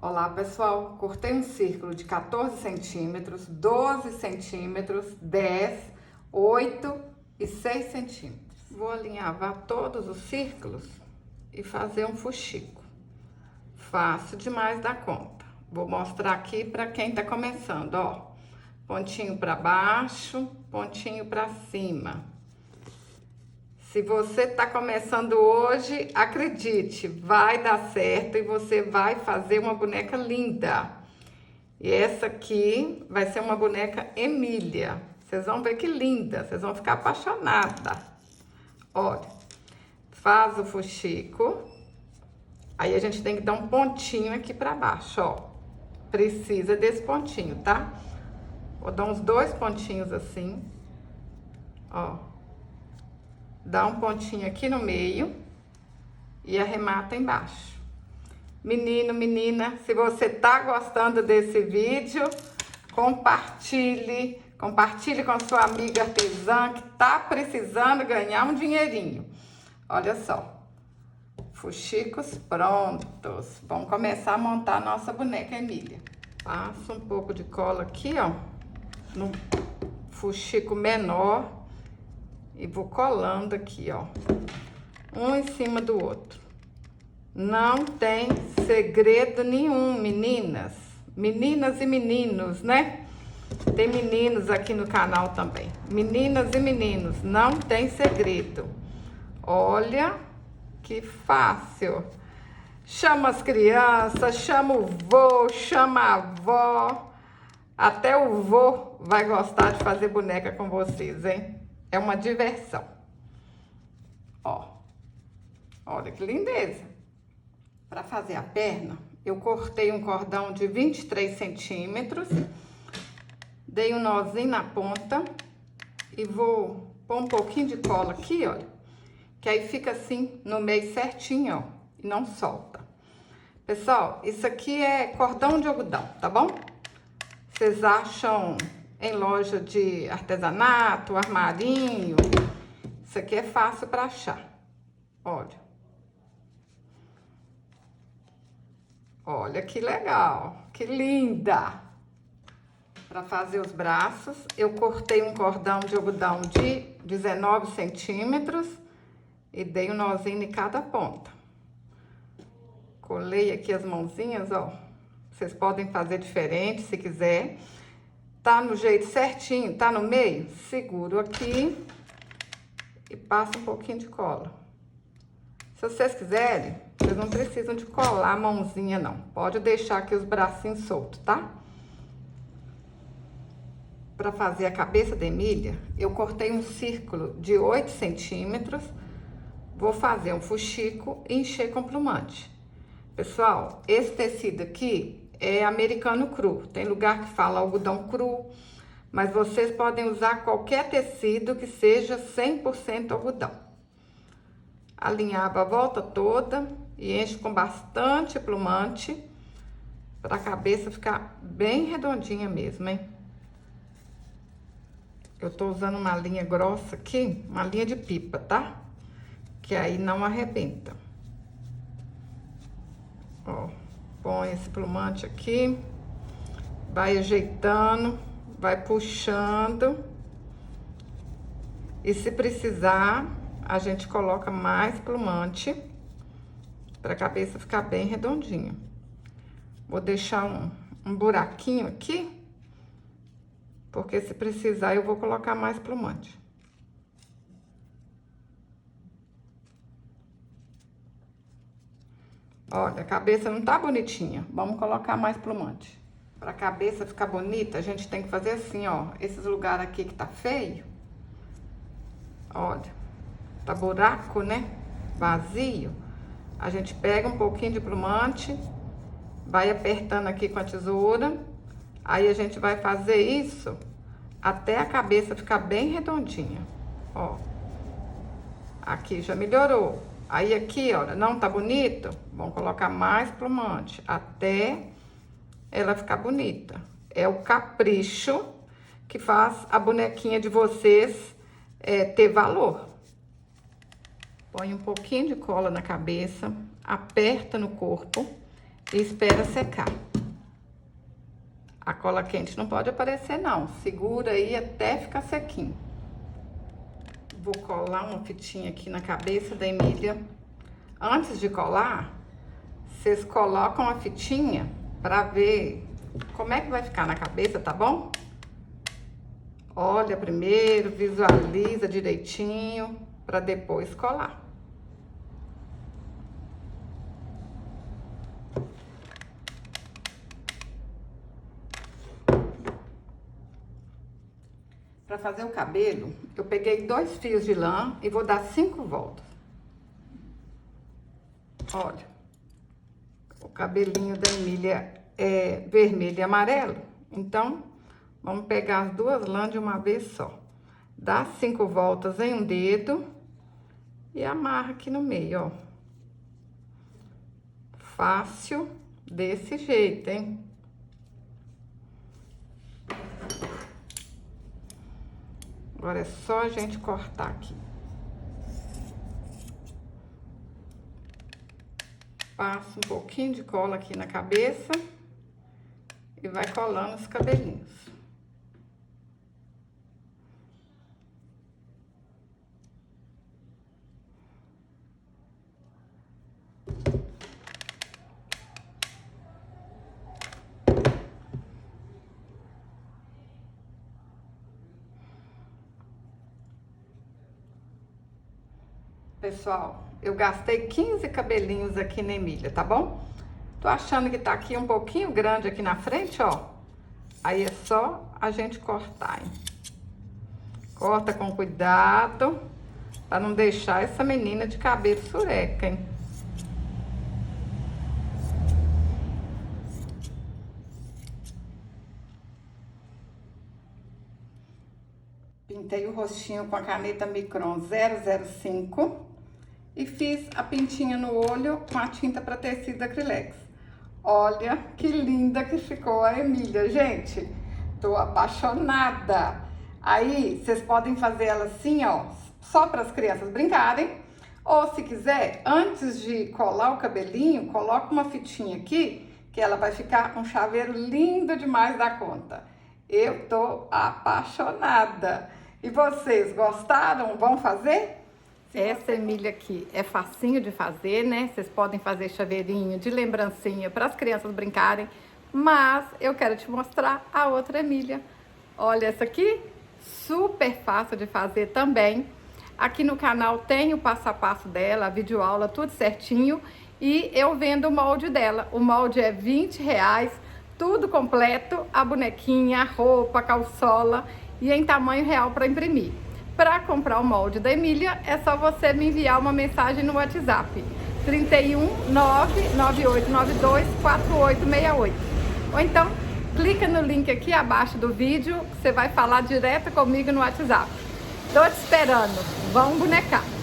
Olá pessoal, cortei um círculo de 14 centímetros, 12 centímetros, 10, 8 e 6 centímetros. Vou alinhavar todos os círculos e fazer um fuxico. Fácil demais da conta. Vou mostrar aqui para quem tá começando, ó. Pontinho para baixo, pontinho para cima. Se você tá começando hoje, acredite, vai dar certo e você vai fazer uma boneca linda. E essa aqui vai ser uma boneca Emília. Vocês vão ver que linda, vocês vão ficar apaixonada. Olha, faz o fuxico. Aí a gente tem que dar um pontinho aqui pra baixo, ó. Precisa desse pontinho, tá? Vou dar uns 2 pontinhos assim, ó. Dá um pontinho aqui no meio e arremata embaixo. Menino, menina, se você tá gostando desse vídeo, compartilhe com sua amiga artesã que tá precisando ganhar um dinheirinho. Olha só, fuxicos prontos. Vamos começar a montar a nossa boneca Emília. Passo um pouco de cola aqui, ó, no fuxico menor. E vou colando aqui, ó, um em cima do outro. Não tem segredo nenhum, meninas. Meninas e meninos, né? Tem meninos aqui no canal também. Meninas e meninos, não tem segredo. Olha que fácil. Chama as crianças, chama o vô, chama a avó. Até o vô vai gostar de fazer boneca com vocês, hein? É uma diversão. Ó, olha que lindeza. Para fazer a perna, eu cortei um cordão de 23 centímetros, dei um nozinho na ponta e vou pôr um pouquinho de cola aqui, olha, que aí fica assim no meio certinho, ó, e não solta. Pessoal, isso aqui é cordão de algodão, tá bom? Vocês acham em loja de artesanato, armarinho. Isso aqui é fácil para achar. Olha. Olha que legal, que linda. Para fazer os braços, eu cortei um cordão de algodão de 19 centímetros e dei um nozinho em cada ponta. Colei aqui as mãozinhas, ó. Vocês podem fazer diferente se quiser. Tá no jeito certinho, tá no meio? Seguro aqui e passo um pouquinho de cola. Se vocês quiserem, vocês não precisam de colar a mãozinha, não. Pode deixar aqui os bracinhos soltos, tá? Para fazer a cabeça da Emília, eu cortei um círculo de 8 centímetros. Vou fazer um fuxico e encher com plumante. Pessoal, esse tecido aqui é americano cru. Tem lugar que fala algodão cru, mas vocês podem usar qualquer tecido que seja 100% algodão. Alinhava a volta toda e enche com bastante plumante para a cabeça ficar bem redondinha mesmo, hein? Eu tô usando uma linha grossa aqui, uma linha de pipa, tá? Que aí não arrebenta. Ó. Põe esse plumante aqui, vai ajeitando, vai puxando. E se precisar, a gente coloca mais plumante para a cabeça ficar bem redondinha. Vou deixar um buraquinho aqui, porque se precisar eu vou colocar mais plumante. Olha, a cabeça não tá bonitinha. Vamos colocar mais plumante. Pra cabeça ficar bonita, a gente tem que fazer assim, ó. Esses lugares aqui que tá feio. Olha, tá buraco, né? Vazio. A gente pega um pouquinho de plumante, vai apertando aqui com a tesoura. Aí a gente vai fazer isso até a cabeça ficar bem redondinha. Ó. Aqui já melhorou. Aí aqui, olha, não tá bonito? Vamos colocar mais plumante até ela ficar bonita. É o capricho que faz a bonequinha de vocês ter valor. Põe um pouquinho de cola na cabeça, aperta no corpo e espera secar. A cola quente não pode aparecer não, segura aí até ficar sequinho. Vou colar uma fitinha aqui na cabeça da Emília. Antes de colar, vocês colocam a fitinha pra ver como é que vai ficar na cabeça, tá bom? Olha primeiro, visualiza direitinho, pra depois colar. Para fazer o cabelo, eu peguei 2 fios de lã e vou dar 5 voltas. Olha, o cabelinho da Emília é vermelho e amarelo, então vamos pegar as 2 lãs de uma vez só. Dá 5 voltas em um dedo e amarra aqui no meio, ó. Fácil desse jeito, hein? Agora é só a gente cortar aqui. Passa um pouquinho de cola aqui na cabeça e vai colando os cabelinhos. Pessoal, eu gastei 15 cabelinhos aqui na Emília, tá bom? Tô achando que tá aqui um pouquinho grande aqui na frente, ó. Aí é só a gente cortar, hein? Corta com cuidado, pra não deixar essa menina de cabelo sureca, hein? Pintei o rostinho com a caneta Micron 005 e fiz a pintinha no olho com a tinta para tecido acrylex. Olha que linda que ficou a Emília, gente. Tô apaixonada. Aí, vocês podem fazer ela assim, ó, só para as crianças brincarem. Ou se quiser, antes de colar o cabelinho, coloca uma fitinha aqui, que ela vai ficar um chaveiro lindo demais da conta. Eu tô apaixonada. E vocês gostaram? Vão fazer? Essa Emília aqui é facinho de fazer, né? Vocês podem fazer chaveirinho de lembrancinha para as crianças brincarem. Mas eu quero te mostrar a outra Emília. Olha essa aqui, super fácil de fazer também. Aqui no canal tem o passo a passo dela, a videoaula, tudo certinho. E eu vendo o molde dela. O molde é R$20, tudo completo, a bonequinha, a roupa, a calçola e em tamanho real para imprimir. Para comprar o molde da Emília, é só você me enviar uma mensagem no WhatsApp 31 99892 4868. Ou então, clica no link aqui abaixo do vídeo, que você vai falar direto comigo no WhatsApp. Tô te esperando. Vamos bonecar!